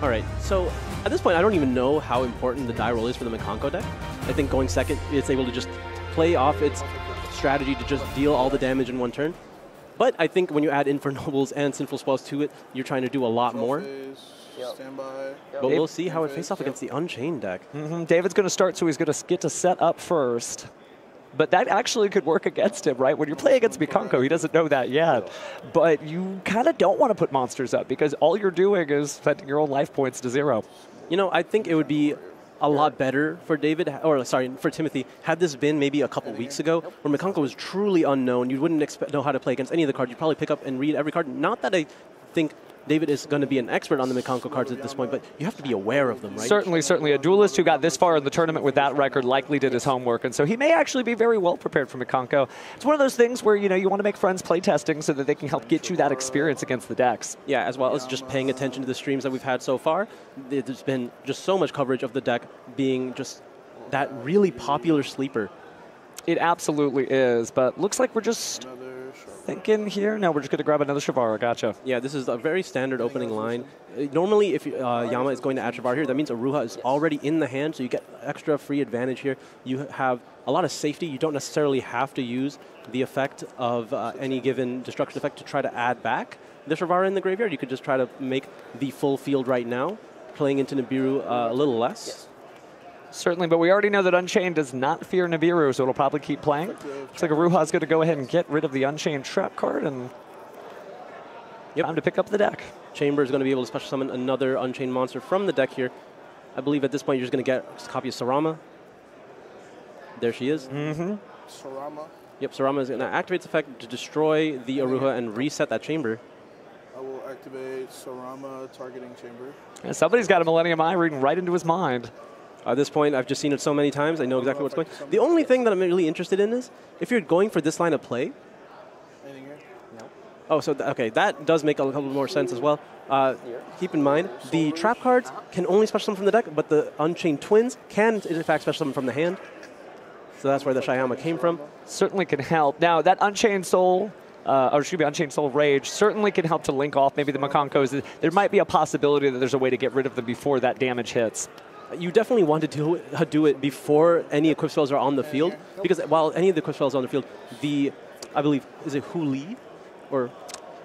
All right, so at this point, I don't even know how important the die roll is for the Mikanko deck. I think going second, it's able to just play off its strategy to just deal all the damage in one turn. But I think when you add Infernobles and Sinful Spells to it, you're trying to do a lot more. But we'll see how it faces off against the Unchained deck. David's going to start, so he's going to get to set up first. But that actually could work against him, right? When you're playing against Mikanko, he doesn't know that yet. But you kind of don't want to put monsters up because all you're doing is setting your own life points to 0. You know, I think it would be a lot better for David, or sorry, for Timothy, had this been maybe a couple weeks ago, where Mikanko was truly unknown. You wouldn't know how to play against any of the cards. You'd probably pick up and read every card. Not that I think David is going to be an expert on the Mikanko cards at this point, but you have to be aware of them, right? Certainly, certainly. A duelist who got this far in the tournament with that record likely did his homework, and so he may actually be very well prepared for Mikanko. It's one of those things where, you know, you want to make friends play testing so that they can help get you that experience against the decks. Yeah, as well as just paying attention to the streams that we've had so far. There's been just so much coverage of the deck being just that really popular sleeper. It absolutely is, but looks like we're just thinking here. No, we're just going to grab another Shavara. Gotcha. Yeah, this is a very standard opening line. Normally, if Yama is going to add Shavara here, that means Aruha is already in the hand, so you get extra free advantage here. You have a lot of safety. You don't necessarily have to use the effect of any given destruction effect to try to add back the Shavara in the graveyard. You could just try to make the full field right now, playing into Nibiru a little less. Yes. Certainly, but we already know that Unchained does not fear Nibiru, so it'll probably keep playing. Looks like Aruha's going to go ahead and get rid of the Unchained trap card, and time to pick up the deck. Chamber is going to be able to special summon another Unchained monster from the deck here. I believe at this point you're just going to get a copy of Sarama. There she is. Sarama. Yep, Sarama is going to activate its effect to destroy the Aruha and reset that chamber. I will activate Sarama targeting chamber. Yeah, somebody's got a Millennium Eye reading right into his mind. At this point, I've just seen it so many times, I know exactly what's going on. The only thing that I'm really interested in is, if you're going for this line of play... Anything here? No. Oh, so, okay, that does make a couple more sense as well. Keep in mind, the trap cards can only special summon from the deck, but the Unchained Twins can, in fact, special summon from the hand. So that's where the Shyama came from. Certainly can help. Now, that Unchained Soul... or should be Unchained Soul Rage, certainly can help to link off maybe the Mikankos. There might be a possibility that there's a way to get rid of them before that damage hits. You definitely want to do it before any equip spells are on the field, because while any of the equip spells are on the field, I believe, is it Huli? Or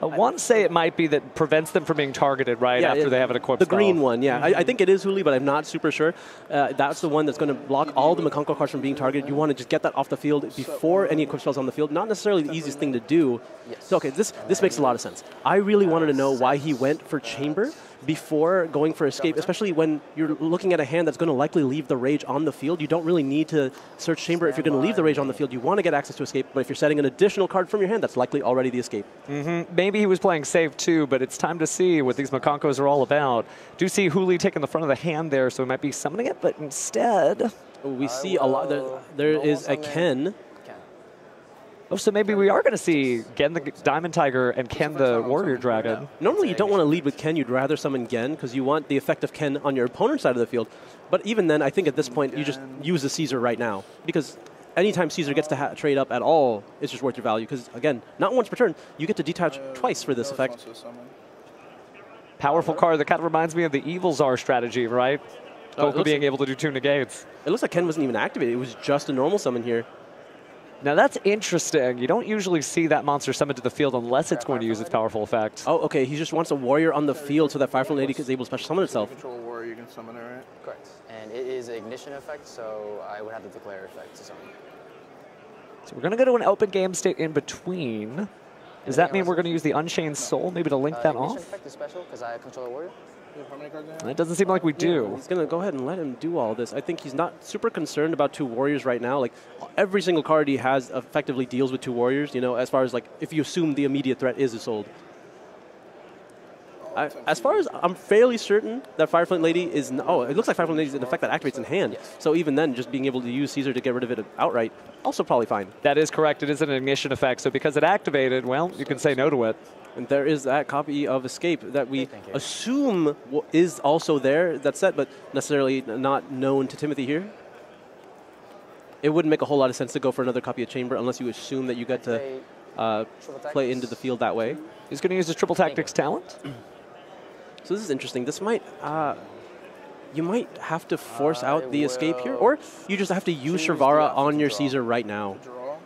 I want to say it might be that prevents them from being targeted after they have an equipped spell. The green one, yeah. I think it is Huli, but I'm not super sure. That's the one that's going to block all the Mikanko cards from being targeted. You want to just get that off the field before any equip spells on the field. Not necessarily the easiest thing to do. So, okay, this makes a lot of sense. I really wanted to know why he went for Chamber before going for Escape, especially when you're looking at a hand that's going to likely leave the Rage on the field. You don't really need to search Chamber if you're going to leave the Rage on the field. You want to get access to Escape, but if you're setting an additional card from your hand, that's likely already the Escape. Maybe he was playing safe too, but it's time to see what these Mikankos are all about. Do see Huli taking the front of the hand there, so he might be summoning it, but instead... We see a lot. There is a Ken. Oh, so maybe we are going to see Gen the Diamond Tiger and Ken the Warrior Dragon. Normally you don't want to lead with Ken, you'd rather summon Gen because you want the effect of Ken on your opponent's side of the field. But even then, I think at this point you just use the Caesar right now, because anytime Caesar gets to trade up at all, it's just worth your value, because again, not once per turn, you get to detach twice for this effect. Powerful card that kind of reminds me of the Evil Czar strategy, right? Goku being able to do 2 negates. It looks like Ken wasn't even activated, it was just a normal summon here. Now that's interesting. You don't usually see that monster summoned to the field unless it's going to use its powerful effect. Oh, okay. He just wants a warrior on the field so that Firefly Lady is able to special summon itself. Control warrior, you can summon her, right? Correct. And it is an ignition effect, so I would have to declare effect to summon. So we're going to go to an open game state in between. Does that mean we're going to use the Unchained Soul maybe to link that off? Ignition effect is special because I control a warrior. That doesn't seem like we do. Yeah, he's going to go ahead and let him do all this. I think he's not super concerned about 2 warriors right now. Like, every single card he has effectively deals with 2 warriors, you know, as far as, like, if you assume the immediate threat is Isolde. As far as I'm fairly certain that Firefly Lady is... Oh, it looks like Firefly Lady is an effect that activates in hand. Yes. So even then, just being able to use Caesar to get rid of it outright, also probably fine. That is correct. It is an ignition effect. So because it activated, well, you can say no to it. And there is that copy of Escape that we assume is also there, that's set, but necessarily not known to Timothy here. It wouldn't make a whole lot of sense to go for another copy of Chamber unless you assume that you get to play into the field that way. He's going to use his Triple Tactics talent. So this is interesting. This might, you might have to force out the escape here, or you just have to use Shrivara on your Caesar right now. Draw.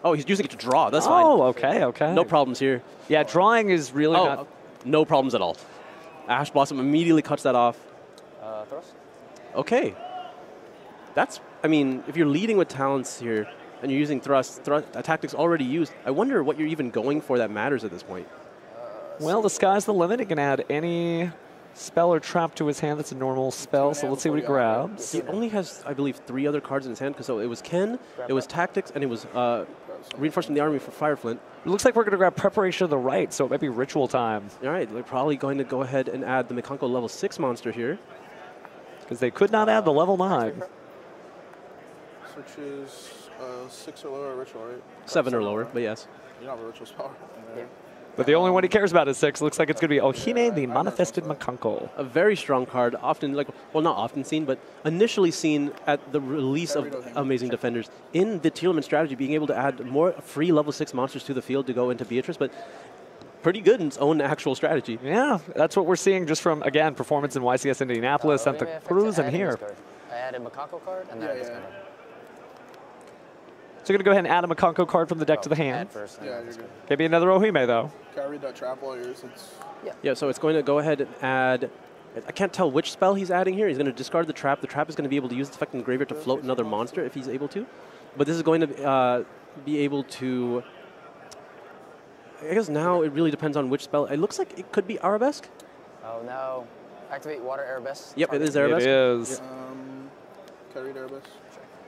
Oh, he's using it to draw. That's fine. Oh, okay, okay. No problems here. Yeah, drawing is really not... No problems at all. Ash Blossom immediately cuts that off. Thrust? Okay. That's, I mean, if you're leading with talents here and you're using thrust tactics already used, I wonder what you're even going for that matters at this point. Well, the sky's the limit. He can add any spell or trap to his hand. That's a normal spell, so let's see what he grabs. He only has, I believe, 3 other cards in his hand, because so it was Ken, it was Tactics, and it was Reinforcing the Army for Fireflint. It looks like we're going to grab Preparation of the Right, so it might be ritual time. All right, they're probably going to go ahead and add the Mikanko level 6 monster here. Because they could not add the level 9. Which is 6 or lower ritual, right? 7 or lower, but yes. You don't have a ritual spell. Yeah. But the only one he cares about is 6. Looks like it's going to be Ohime, the Manifested Mikanko. A very strong card, often, like, well, not often seen, but initially seen at the release of Amazing Defenders in the Tierleman strategy, being able to add more free level 6 monsters to the field to go into Beatrice, but pretty good in its own actual strategy. Yeah, that's what we're seeing just from, again, performance in YCS Indianapolis, Santa Cruz, and here. I added a Mikanko card, and then I discarded. So you're going to go ahead and add a Mikanko card from the deck to the hand. First, Yeah, you're good. Can be another Ohime, though. Can I read that trap while yours? It's Yeah, so it's going to go ahead and add, I can't tell which spell he's adding here. He's going to discard the trap. The trap is going to be able to use its effect in the graveyard to float another monster if he's able to. But this is going to be able to, I guess now it really depends on which spell. It looks like it could be Arabesque. Oh no. Activate Water Arabesque. Yep, it is Arabesque. It is. can I read Airbus?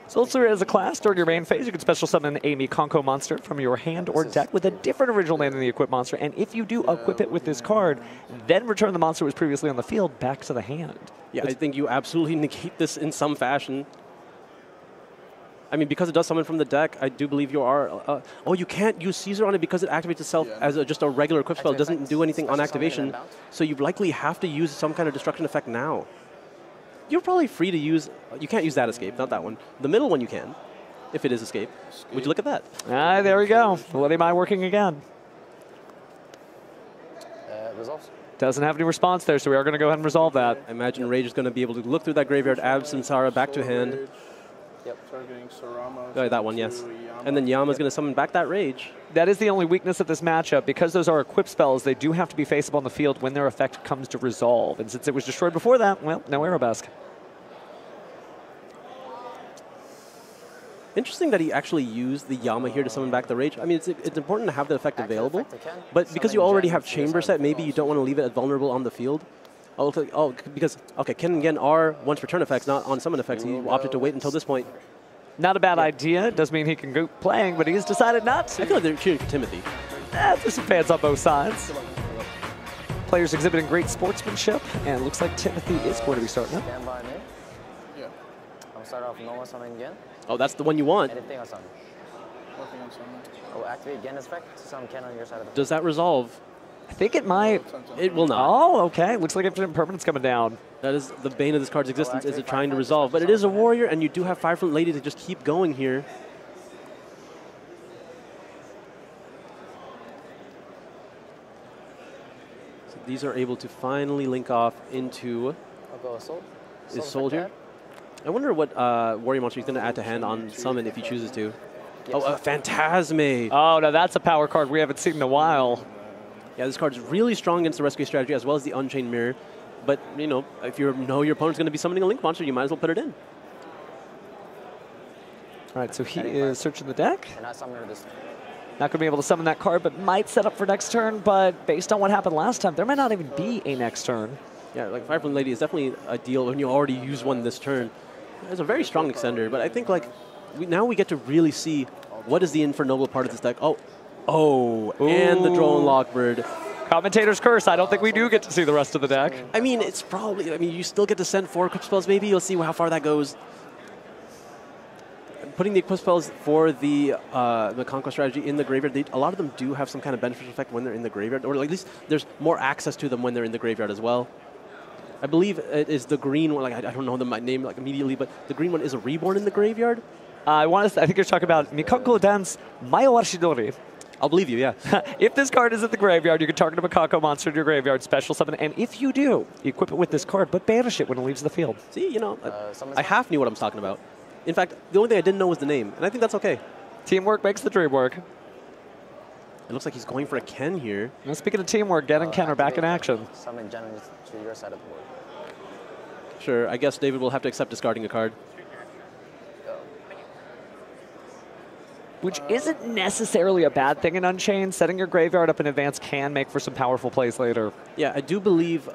So let's as a class, during your main phase, you can special summon a Mikanko monster from your hand or deck with a different original name than the equipped monster, and if you do equip it with this card, then return the monster that was previously on the field back to the hand. Yeah, I think you absolutely negate this in some fashion. I mean, because it does summon from the deck, I do believe you are... oh, you can't use Caesar on it because it activates itself as just a regular equip spell. It doesn't do anything on activation, so you likely have to use some kind of destruction effect now. You're probably free to use... You can't use that escape, not that one. The middle one you can, if it is escape. Would you look at that? Ah, there we go. Bloody Mind working again. Resolves. Doesn't have any response there, so we are going to go ahead and resolve that. I imagine Rage is going to be able to look through that graveyard, add Samsara back to hand. Yep. Targeting Sarama. Oh, that one, yes. And then Yama's going to summon back that Rage. That is the only weakness of this matchup. Because those are equipped spells, they do have to be faceable on the field when their effect comes to resolve. And since it was destroyed before that, well, no Arabesque. Interesting that he actually used the Yama here to summon back the Rage. I mean, it's important to have the effect available, but because you already have Chamber set, maybe you don't want to leave it vulnerable on the field. Oh, because, okay, Ken and Gen are once per turn effects, not on summon effects. He opted to wait until this point. Not a bad idea. Does mean he can go playing, but he's decided not to. I feel like they're cheering for Timothy. There's some fans on both sides. Players exhibiting great sportsmanship, and it looks like Timothy is going to be starting up. Stand by me. Yeah. I'll start off normal summon again. Oh, that's the one you want. Anything I'll summon. Working on something. Oh, activate again effect to summon Ken on your side of the field. Does that resolve? I think it might. It will not. Oh, okay. Looks like infinite permanence coming down. That is the bane of this card's existence, is it trying to resolve. But it is a warrior, and you do have Firefront Lady to just keep going here. So these are able to finally link off into I'll go Assault. his Soldier. I wonder what warrior monster he's going to add to hand on summon if he chooses to. Oh, a Phantasme. Oh, no, that's a power card we haven't seen in a while. Yeah, this card is really strong against the rescue strategy as well as the Unchained Mirror. But, you know, if you know your opponent's going to be summoning a Link monster, you might as well put it in. All right, so he is searching the deck. And I summon her this turn. Not going to be able to summon that card, but might set up for next turn. But based on what happened last time, there might not even be a next turn. Yeah, like Firefront Lady is definitely ideal when you already use one this turn. It's a very strong extender, but I think like now we get to really see what is the Infernoble part of this deck. Oh, and the Drone Lockbird. Commentator's curse. I don't think we do get to see the rest of the deck. I mean, it's probably, I mean, you still get to send 4 equip spells maybe. You'll see how far that goes. Putting the equip spells for the Mikanko strategy in the graveyard, a lot of them do have some kind of beneficial effect when they're in the graveyard, or at least there's more access to them when they're in the graveyard as well. I believe it is the green one, like I don't know my name like immediately, but the green one is a reborn in the graveyard. I think you're talking about Mikanko Dance Mayo Arshidori. I'll believe you, yeah. If this card is at the graveyard, you can target a Mikanko monster to your graveyard, special summon, and if you do, equip it with this card, but banish it when it leaves the field. See, you know, I half knew what I was talking about. In fact, the only thing I didn't know was the name, and I think that's okay. Teamwork makes the dream work. It looks like he's going for a Ken here. Now, speaking of teamwork, Gen and Ken are back in action. Summon Gen to your side of the board. Sure, I guess David will have to accept discarding a card. Which isn't necessarily a bad thing in Unchained. Setting your graveyard up in advance can make for some powerful plays later. Yeah, I do believe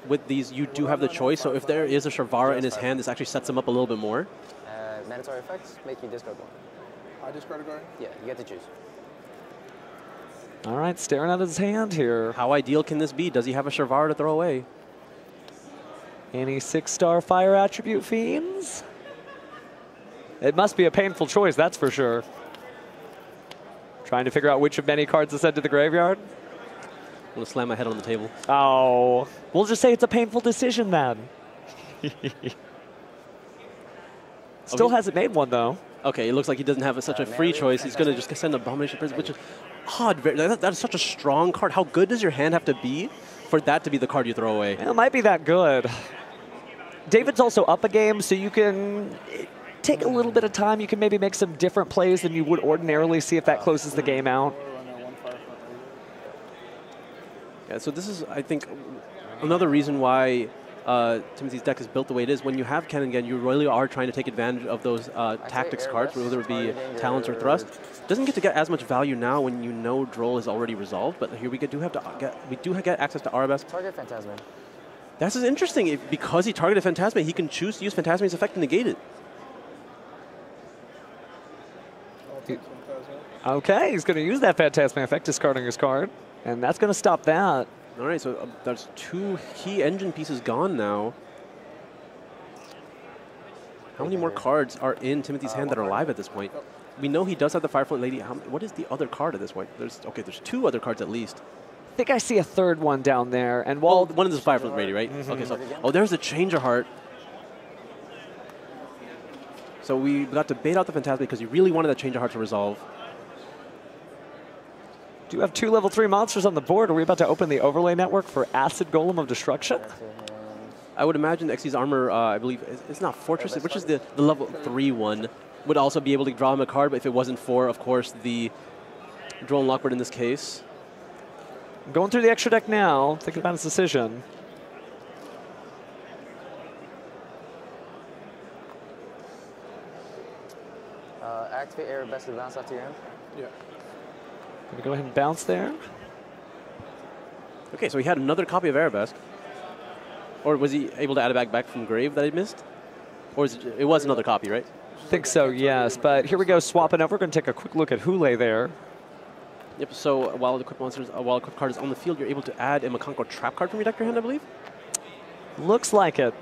with these you do have the choice. So if there is a Sharvara in his hand, this actually sets him up a little bit more. Mandatory effects make you discard one. I discard a card? Yeah, you get to choose. All right, staring at his hand here. How ideal can this be? Does he have a Sharvara to throw away? Any 6-star fire attribute fiends? It must be a painful choice, that's for sure. Trying to figure out which of many cards to send to the graveyard. I'm going to slam my head on the table. Oh, we'll just say it's a painful decision then. Still hasn't made one, though. Okay, it looks like he doesn't have such a free choice. He's going to just send Abomination Prison, which is odd. That is such a strong card. How good does your hand have to be for that to be the card you throw away? It might be that good. David's also up a game, so you can take a little bit of time. You can maybe make some different plays than you would ordinarily see if that closes the game out. Yeah, so this is, I think, another reason why Timothy's deck is built the way it is. When you have Ken again, you really are trying to take advantage of those tactics cards, whether it be talents or thrust. Doesn't get to get as much value now when you know Droll is already resolved, but here we do have access to Arabesque. Target Phantasma. That's just interesting. Because he targeted Phantasma, he can choose to use Phantasma's effect to negate it. Okay, he's going to use that Phantasma effect, discarding his card, and that's going to stop that. All right, so there's 2 key engine pieces gone now. How many more cards are in Timothy's hand that are live at this point? We know he does have the Firefront Lady. What is the other card at this point? There's 2 other cards at least. I think I see a third one down there. And well, one of the Firefront Lady, right? Okay, so there's the Change of Heart. So we got to bait out the Phantasma because he really wanted that Change of Heart to resolve. Do you have 2 level 3 monsters on the board? Are we about to open the overlay network for Acid Golem of Destruction? I would imagine Xyz's armor, I believe, it's not Fortress, which is the level 3 one, would also be able to draw him a card, but if it wasn't for, of course, the Droll and Lockbird in this case. I'm going through the extra deck now, thinking about his decision. Activate Arabesque to bounce after your hand. Yeah. Going to go ahead and bounce there. Okay, so he had another copy of Arabesque. Or was he able to add it back from Grave that I missed? Or it was another copy, right? I think so, yes. But here we go, swapping over. We're going to take a quick look at Hule there. Yep, so while the equipped card is on the field, you're able to add a Mikanko trap card from your deck to your hand, I believe? Looks like it.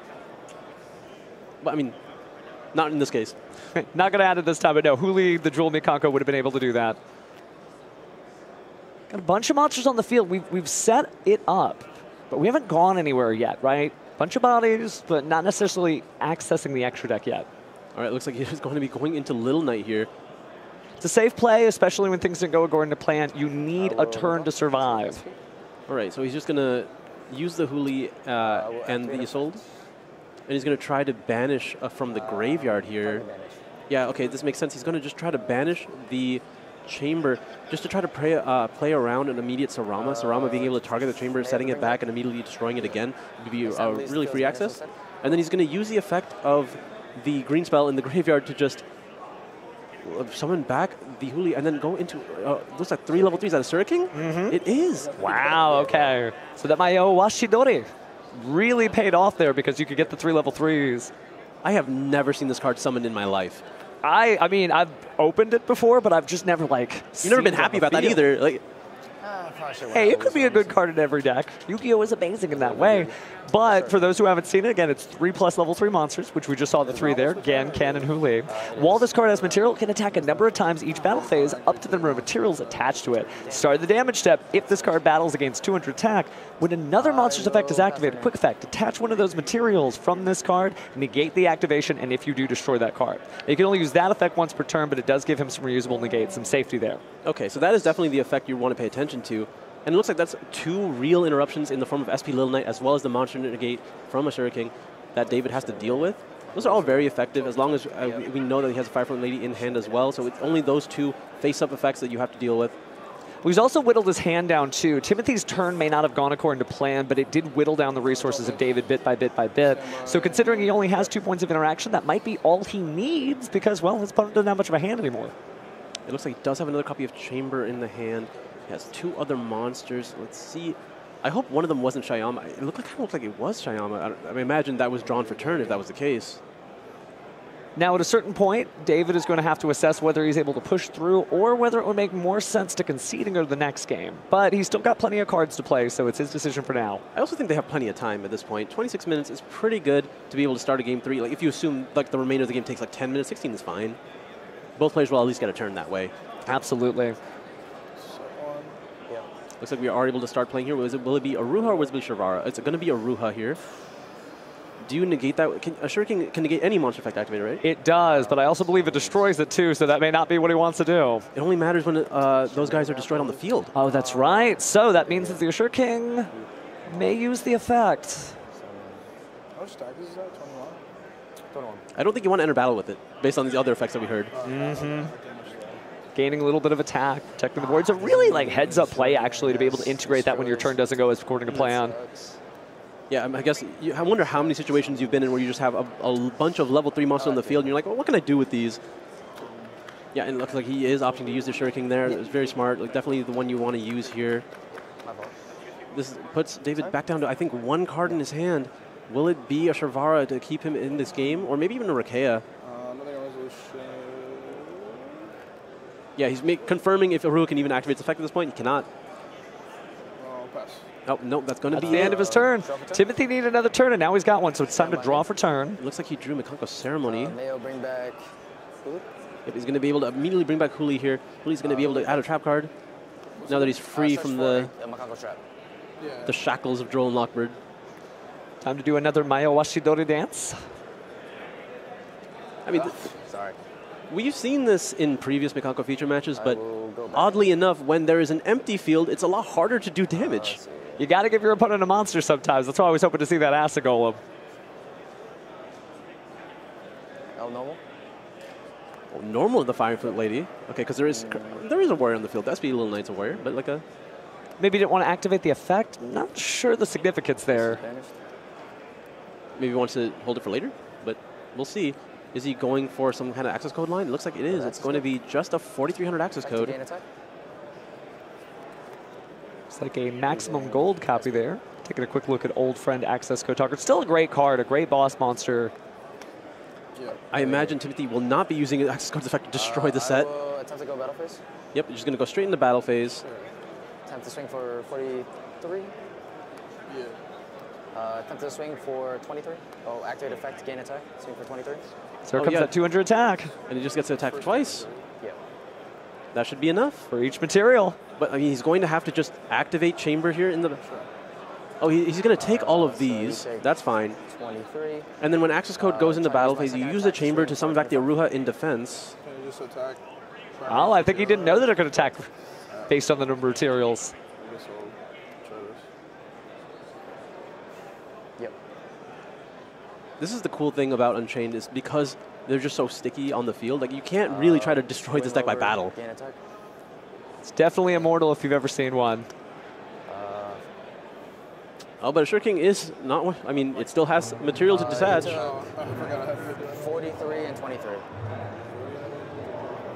But I mean, not in this case. Not going to add it this time, but no, Hule, the Duel Mikanko, would have been able to do that. Got a bunch of monsters on the field. We've set it up, but we haven't gone anywhere yet, right? Bunch of bodies, but not necessarily accessing the extra deck yet. All right, looks like he's going to be going into Little Knight here. It's a safe play, especially when things didn't go according to plan. You need a turn to survive. All right, so he's just going to use the Huli and the Isolde, and he's going to try to banish from the graveyard here. Yeah, okay, this makes sense. He's going to just try to banish the chamber just to try to play around an immediate Sarama. Sarama being able to target the chamber, setting it back, and immediately destroying it again would be really free access. And then he's going to use the effect of the green spell in the graveyard to just summon back the Huli and then go into, looks like 3 level 3s. Is that a Suriking? It is. Wow, okay. So that my Washidori really paid off there because you could get the 3 level 3s. I have never seen this card summoned in my life. I mean, I've opened it before, but I've just never, like, you've never been happy about that either. Like, hey, it could be a good card in every deck. Yu-Gi-Oh! Is amazing in that way. But for those who haven't seen it, again, it's 3+ level 3 monsters, which we just saw the 3 there, Gan, Ken, and Huli. While this card has material, it can attack a number of times each battle phase up to the number of materials attached to it. Start the damage step. If this card battles against 200 attack, When another monster's effect is activated, quick effect, attach one of those materials from this card, negate the activation, and if you do, destroy that card. You can only use that effect once per turn, but it does give him some reusable negates, some safety there. Okay, so that is definitely the effect you want to pay attention to. And it looks like that's 2 real interruptions in the form of SP Little Knight as well as the monster negate from a Shuriken that David has to deal with. Those are all very effective as long as we know that he has a Firefront Lady in hand as well. So it's only those 2 face-up effects that you have to deal with. Well, he's also whittled his hand down too. Timothy's turn may not have gone according to plan, but it did whittle down the resources of David bit by bit by bit. So considering he only has 2 points of interaction, that might be all he needs because, well, his opponent doesn't have much of a hand anymore. It looks like he does have another copy of Chamber in the hand. He has 2 other monsters. Let's see. I hope one of them wasn't Shyama. It kind of looked like it was Shyama. I imagine that was drawn for turn if that was the case. Now, at a certain point, David is going to have to assess whether he's able to push through or whether it would make more sense to concede and go to the next game. But he's still got plenty of cards to play, so it's his decision for now. I also think they have plenty of time at this point. 26 minutes is pretty good to be able to start a game 3. Like if you assume like the remainder of the game takes like 10 minutes, 16 is fine. Both players will at least get a turn that way. Absolutely. Looks like we are able to start playing here. Will it be Aruha or will it be Sharvara? It's going to be Aruha here. Do you negate that? A Shuriken can negate any monster effect activated, right? It does, but I also believe it destroys it too, so that may not be what he wants to do. It only matters when those guys are destroyed on the field. Oh, that's right. So that means that the Assure King may use the effect. How much stack is that? 21? 21. I don't think you want to enter battle with it, based on these other effects that we heard. Gaining a little bit of attack, protecting the board. It's a really like heads-up play, actually, to be able to integrate that when your turn doesn't go as according to plan. Yeah, I guess, I wonder how many situations you've been in where you just have a bunch of level 3 monsters on the field, and you're like, well, what can I do with these? Yeah, and it looks like he is opting to use the Shuriken there. It's very smart. Like, definitely the one you want to use here. This puts David back down to, I think, 1 card in his hand. Will it be a Sharvara to keep him in this game, or maybe even a Rakea? Yeah, he's confirming if Aruha can even activate its effect at this point. He cannot. Pass. Oh, no, that's going to be the end of his turn. Timothy needed another turn, and now he's got one, so it's time to draw for turn. It looks like he drew Mikanko's Ceremony. Mayo bring back Huli. Yep, he's going to be able to immediately bring back Huli here. Huli's going to be able to add a trap card now that he's free from the shackles of Droll and Lockbird. Time to do another Mayo Washidori dance. I mean, sorry. We've seen this in previous Mikanko feature matches, but oddly enough, when there is an empty field, it's a lot harder to do damage. You got to give your opponent a monster sometimes. That's why I was hoping to see that Acid Golem. Oh, normal? Oh, normal the Firefront Lady. Okay, because there is a warrior on the field. SP Little Knight's a warrior, but like a... Maybe didn't want to activate the effect. Not sure the significance there. Maybe wants to hold it for later, but we'll see. Is he going for some kind of access code line? It looks like it is. It's going to be just a 4300 access code. It's like a maximum gold copy there. Taking a quick look at old friend access code talker. It's still a great card, a great boss monster. Yeah. I imagine Timothy will not be using access code's effect to destroy the set. Time to go battle phase? Yep, you're just going to go straight into battle phase. Time to swing for 43? Yeah. Time to swing for 23. Oh, activate effect, gain attack. Swing for 23. So here comes that 200 attack. And he just gets to attack twice. Yeah. That should be enough. For each material. But I mean, he's going to have to just activate Chamber here in the... Oh, he's going to take all of these. That's fine. 23. And then when access code goes into battle phase, you use the Chamber to summon back the Aruha in defense. Can you just attack? Oh, I think he didn't know that it could attack based on the number of materials. I guess I'll try this. Yep. This is the cool thing about Unchained is because they're just so sticky on the field, like you can't really try to destroy this deck by battle. Gain attack. It's definitely immortal if you've ever seen one. Oh, but Assure King is not one. I mean, it still has material to detach. Oh, I forgot I had to do that. 43 and 23.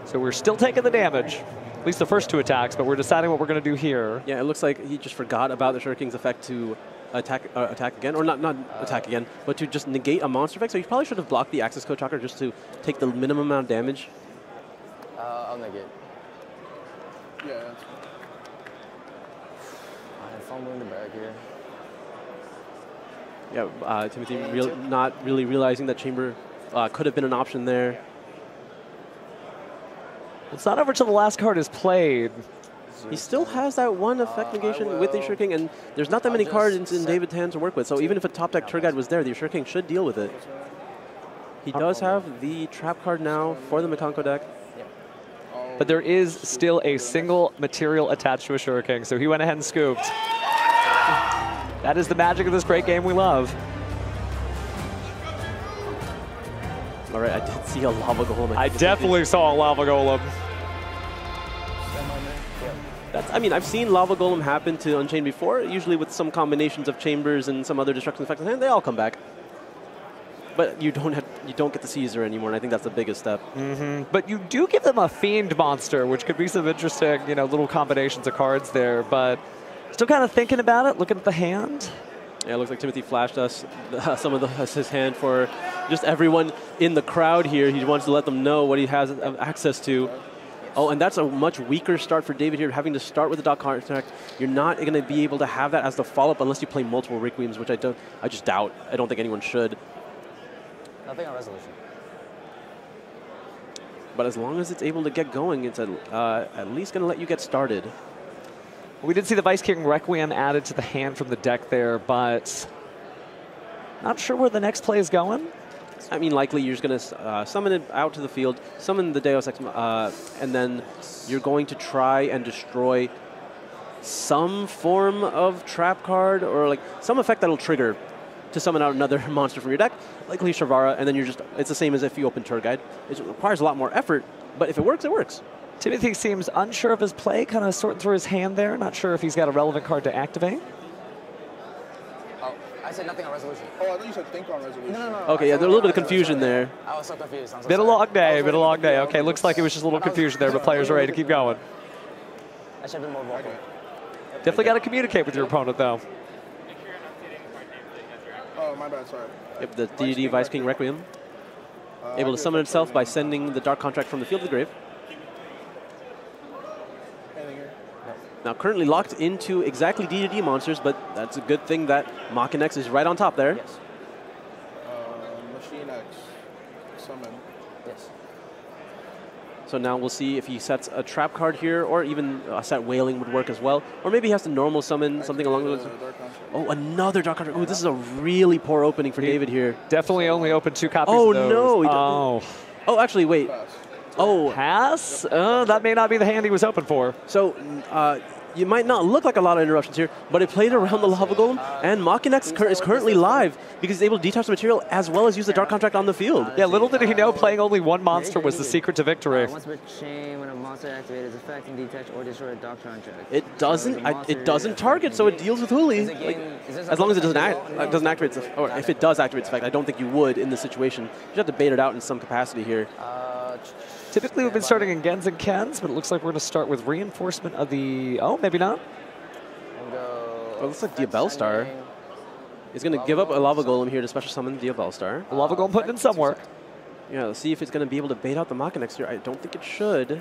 So we're still taking the damage. At least the first 2 attacks, but we're deciding what we're going to do here. Yeah, it looks like he just forgot about the Assure King's effect to attack again, or not attack again, but to just negate a monster effect. So he probably should have blocked the access code tracker just to take the minimum amount of damage. I'll negate. Yeah, that's fine. I'm fumbling the bag here. Yeah, Timothy not really realizing that Chamber could have been an option there. It's not over till the last card is played. He still has that one effect negation with the Assure King, and there's not that many cards in David's hand to work with. So even if a top deck Turd Guide was there, the Assure King should deal with it. He does have the trap card now for the Mikanko deck. But there is still a single material attached to Assure King, so he went ahead and scooped. That is the magic of this great game we love. All right, I did see a Lava Golem. I definitely saw a Lava Golem. I mean, I've seen Lava Golem happen to Unchained before, usually with some combinations of chambers and some other destruction effects, and they all come back. But you don't get the Caesar anymore, and I think that's the biggest step. But you do give them a Fiend monster, which could be some interesting, little combinations of cards there. But still kind of thinking about it, looking at the hand. Yeah, it looks like Timothy flashed us some of his hand for just everyone in the crowd here. He wants to let them know what he has access to. Oh, and that's a much weaker start for David here, having to start with the dot contract. You're not going to be able to have that as the follow-up unless you play multiple Requiems, which I just doubt. I don't think anyone should. Nothing on resolution. But as long as it's able to get going, it's at least going to let you get started. We did see the Vice King Requiem added to the hand from the deck there, but not sure where the next play is going. I mean, likely you're just going to summon it out to the field, summon the Deus Ex, and then you're going to try and destroy some form of trap card or like some effect that'll trigger to summon out another monster from your deck, likely Shavara, and then it's the same as if you open Turd Guide. It requires a lot more effort, but if it works, it works. Timothy seems unsure of his play, kind of sorting through his hand there. Not sure if he's got a relevant card to activate. Oh, I said nothing on resolution. Oh, I thought you said think on resolution. No. Okay, yeah, there's a little bit of confusion there. I was so confused. I'm so Been a sorry. long day, Okay, looks like it was just a little confusion there, but players are ready to keep going. I should have been more vocal. Definitely got to communicate with your opponent, though. Oh, my bad, sorry. Yep, the DDD Vice King Requiem. Able to summon itself by sending the Dark Contract from the field to the grave. Now currently locked into exactly DDD monsters, but that's a good thing that Machinex is right on top there. Yes. Machine X. Summon. Yes. So now we'll see if he sets a trap card here, or even a set Wailing would work as well. Or maybe he has to normal summon something along those. Oh, another Dark Contract. Oh, this is a really poor opening for David here. Definitely only opened 2 copies Oh, of those. no. Oh, actually, wait. Oh, Pass? That may not be the hand he was hoping for. so you might not look like a lot of interruptions here, but it played around the Lava Golem, and Machinex is currently live because he's able to detach the material as well as use the Dark Contract on the field. Yeah, little did he know playing only one monster was the secret to victory. Once per chain, when a monster activates its effect and detach or destroy a Dark Contract. It doesn't target, so it deals with Huli. Like, as long as it doesn't activate its, or if it does activate its effect, I don't think you would in this situation. You have to bait it out in some capacity here. Typically, we've been starting in Gens and Kens, but it looks like we're going to start with reinforcement of the... Oh, maybe not. Well, it looks like Diabellstar. He's going to give up a Lava Golem here to special summon Diabellstar. The Lava Golem putting in some work. Yeah, let's see if it's going to be able to bait out the Machinex here. I don't think it should.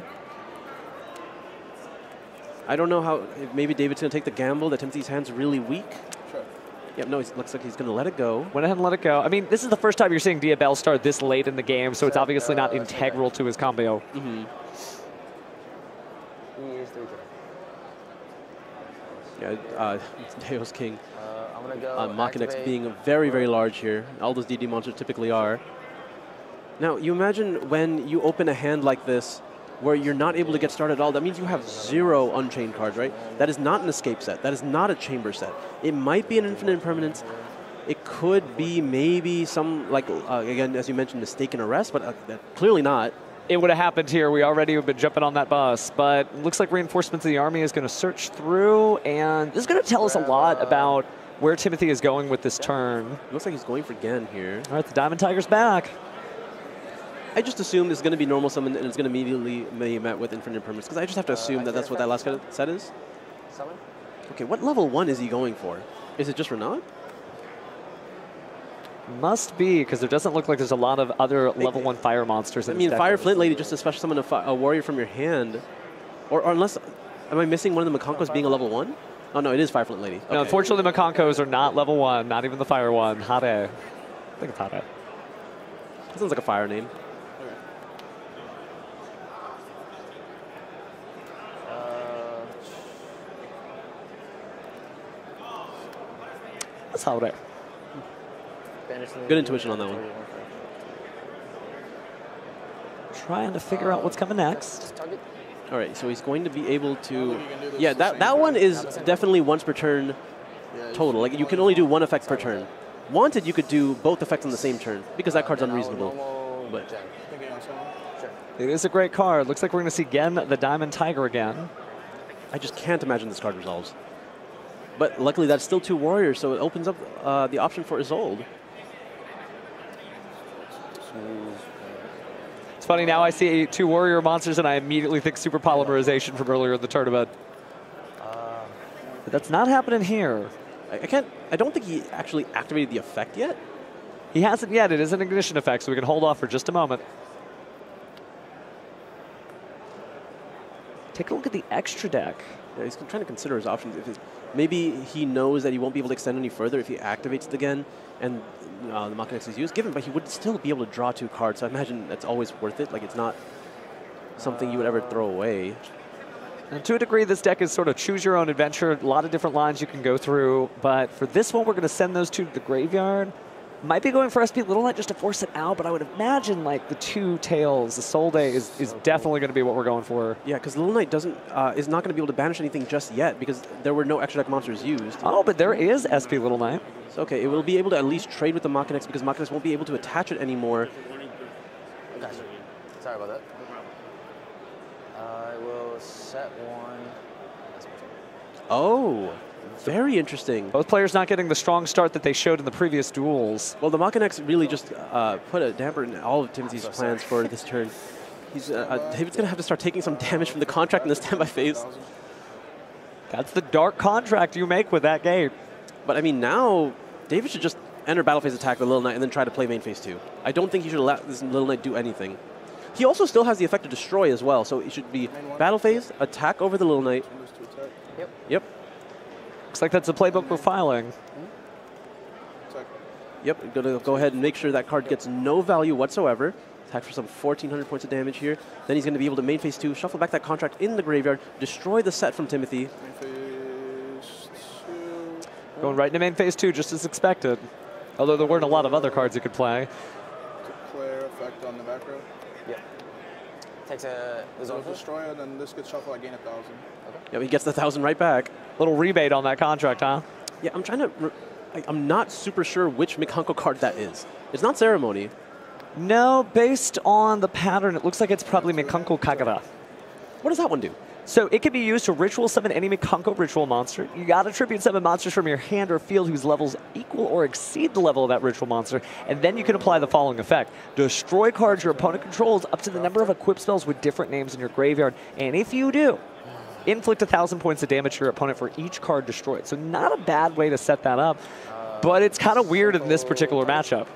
I don't know how... Maybe David's going to take the gamble that Timothy's hand's really weak. Sure. Yep, no, it looks like he's going to let it go. Went ahead and let it go. I mean, this is the first time you're seeing Diabellstar this late in the game, so it's obviously not integral to his combo. Mm-hmm. He is 3K. Yeah, Deus King. I'm going to go Machinex activate. being very, very large here. All those DD monsters typically are. Now, you imagine when you open a hand like this, where you're not able to get started at all, that means you have 0 Unchained cards, right? That is not an escape set. That is not a chamber set. It might be an infinite impermanence. It could be maybe some, like, again, as you mentioned, mistaken arrest, but clearly not. It would have happened here. We already have been jumping on that bus, but looks like reinforcements of the army is going to search through, and this is going to tell us a lot about where Timothy is going with this turn. It looks like he's going for Gen here. All right, the Diamond Tiger's back. I just assume it's going to be normal summon and it's going to immediately be met with infinite impermanence, because I just have to assume that that's what that last set is. Summon? Okay, what level 1 is he going for? Is it just Renat? Must be, because there doesn't look like there's a lot of other level 1 fire monsters in I mean, this deck. Fire Flint Lady, just a special summon a warrior from your hand. Or unless, am I missing one of the Mikankos being a level 1? Oh no, it is Fire Flint Lady. Okay. No, unfortunately, the Mikankos are not level 1, not even the fire one. Hade. I think it's Hade. That sounds like a fire name. Saure. Good intuition on that one. Trying to figure out what's coming next. Target. All right, so he's going to be able to... Yeah, that one is definitely once per turn total. Like, you can only do one effect per turn. Wanted, you could do both effects on the same turn, because that card's unreasonable. But It is a great card. Looks like we're going to see Gen the Diamond Tiger again. I just can't imagine this card resolves. But luckily, that's still 2 warriors, so it opens up the option for Isolde. It's funny, now I see 2 warrior monsters, and I immediately think super polymerization from earlier in the tournament. But that's not happening here. I don't think he actually activated the effect yet. He hasn't yet. It is an ignition effect, so we can hold off for just a moment. Take a look at the extra deck. Yeah, he's trying to consider his options. Maybe he knows that he won't be able to extend any further if he activates it again and the Makinex is used. Given, but he would still be able to draw 2 cards, so I imagine that's always worth it. Like, it's not something you would ever throw away. And to a degree, this deck is sort of choose your own adventure. A lot of different lines you can go through. But for this one, we're going to send those 2 to the graveyard. Might be going for SP Little Knight just to force it out, but I would imagine like the 2 tails, the Solde is definitely going to be what we're going for. Yeah, because Little Knight is not going to be able to banish anything just yet because there were no extra deck monsters used. Oh, but there is SP Little Knight. So, okay, it will be able to at least trade with the Makinex because Makinex won't be able to attach it anymore. Gotcha. Sorry about that. I will set 1. Oh, very interesting. Both players not getting the strong start that they showed in the previous duels. Well, the Makinex really just put a damper in all of Timothy's plans for this turn. David's going to have to start taking some damage from the contract in the standby phase. That's the dark contract you make with that game. But I mean, now David should just enter battle phase attack the Little Knight and then try to play main phase 2. I don't think he should let this Little Knight do anything. He also still has the effect to destroy as well, so it should be battle phase, attack over the Little Knight. Yep. Looks like that's the playbook we're filing. Yep, going to go ahead and make sure that card gets no value whatsoever. Attack for some 1,400 points of damage here. Then he's going to be able to main phase 2, shuffle back that contract in the graveyard, destroy the set from Timothy. Going right into main phase 2, just as expected. Although there weren't a lot of other cards you could play. Declare effect on the back row. Yep. Takes a zone destroy it, and this gets shuffled. I gain 1,000. Okay. Yeah, he gets the 1,000 right back. Little rebate on that contract, huh? Yeah, I'm trying to... I'm not super sure which Mikanko card that is. It's not Ceremony. No, based on the pattern, it looks like it's probably Mikanko Kagura. What does that one do? So it can be used to ritual summon any Mikanko ritual monster. You got to tribute summon monsters from your hand or field whose levels equal or exceed the level of that ritual monster, and then you can apply the following effect. Destroy cards your opponent controls up to the number of equipped spells with different names in your graveyard, and if you do, inflict 1,000 points of damage to your opponent for each card destroyed. So not a bad way to set that up, but it's kind of weird in this particular matchup.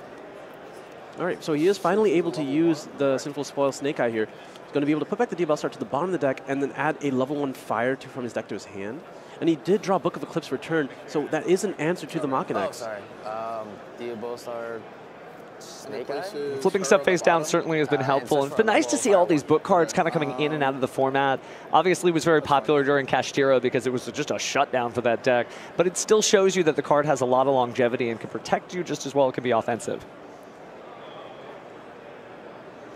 All right, so he is finally able to use the Sinful Spoil Snake Eye here. He's going to be able to put back the Diabellstar to the bottom of the deck and then add a level 1 fire from his deck to his hand. And he did draw Book of Eclipse return, so that is an answer to the Makinex. Oh, sorry. Diabellstar Snake Eye? Flipping stuff face down certainly has been helpful. And it's been nice to see all these book cards kind of coming in and out of the format. Obviously, it was very popular during Kashtira because it was just a shutdown for that deck. But it still shows you that the card has a lot of longevity and can protect you just as well as it can be offensive.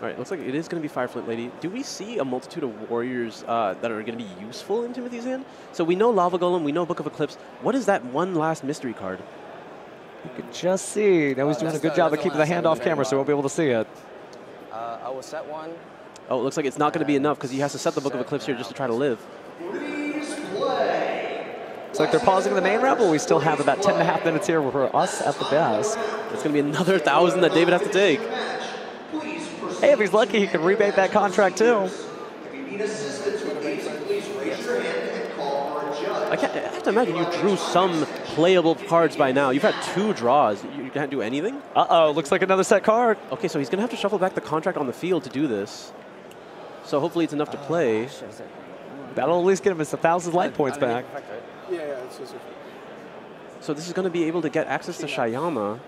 All right, looks like it is going to be Fireflint Lady. Do we see a multitude of warriors that are going to be useful in Timothy's hand? So we know Lava Golem, we know Book of Eclipse. What is that one last mystery card? You can just see. Now he's doing a good job of keeping the hand off camera, so we won't be able to see it. I will set 1. Oh, it looks like it's not going to be enough because he has to set the Book of Eclipse here just to try to live. Looks like they're pausing the main round, but we still have about 10.5 minutes here for us at the best. It's going to be another 1,000 that David has to take. Hey, if he's lucky, he can rebate that contract too. I have to imagine you drew some playable cards by now. You've had 2 draws. You can't do anything? Uh-oh, looks like another set card. Okay, so he's going to have to shuffle back the contract on the field to do this. So hopefully it's enough to play. That'll at least get him his 1,000 life points back. Yeah, it's just So this is going to be able to get access to Shayama.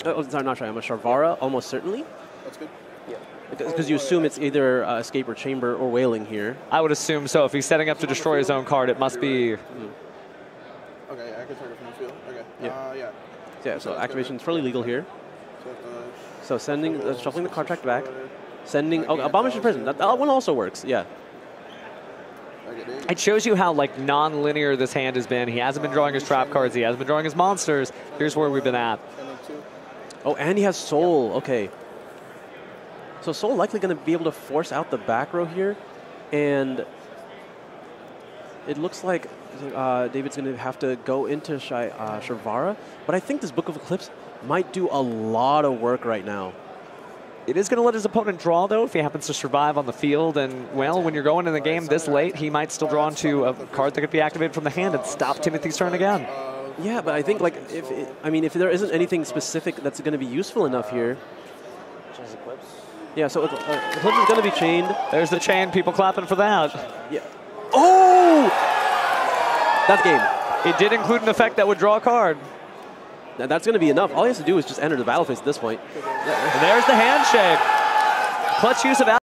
Oh, sorry, not Shayama, Sharvara, almost certainly. That's good. Yeah. Because you assume it's either Escape or Chamber or Wailing here. I would assume so. If he's setting up to destroy his own card, it must be... Okay, I can target from the field. Okay. Yeah. Yeah. Yeah, so activation is fairly legal here. So sending, shuffling the card track back. Sending, oh, Abomination Prison. That one also works, yeah. It shows you how like non-linear this hand has been. He hasn't been drawing his trap cards. He hasn't been drawing his monsters. Here's where we've been at. Oh, and he has Soul. Okay. So Soul likely going to be able to force out the back row here. And it looks like David's going to have to go into Sharvara. But I think this Book of Eclipse might do a lot of work right now. It is going to let his opponent draw, though, if he happens to survive on the field. And, well, when you're going in the game this late, he might still draw into a card that could be activated from the hand and stop Timothy's turn again. Yeah, but I think, like, if there isn't anything specific that's going to be useful enough here. Change Eclipse. Yeah, so Eclipse is going to be chained. There's the chain. People clapping for that. Yeah. Oh! That's game. It did include an effect that would draw a card. That's going to be enough. All he has to do is just enter the battle phase at this point. And there's the handshake. Clutch use of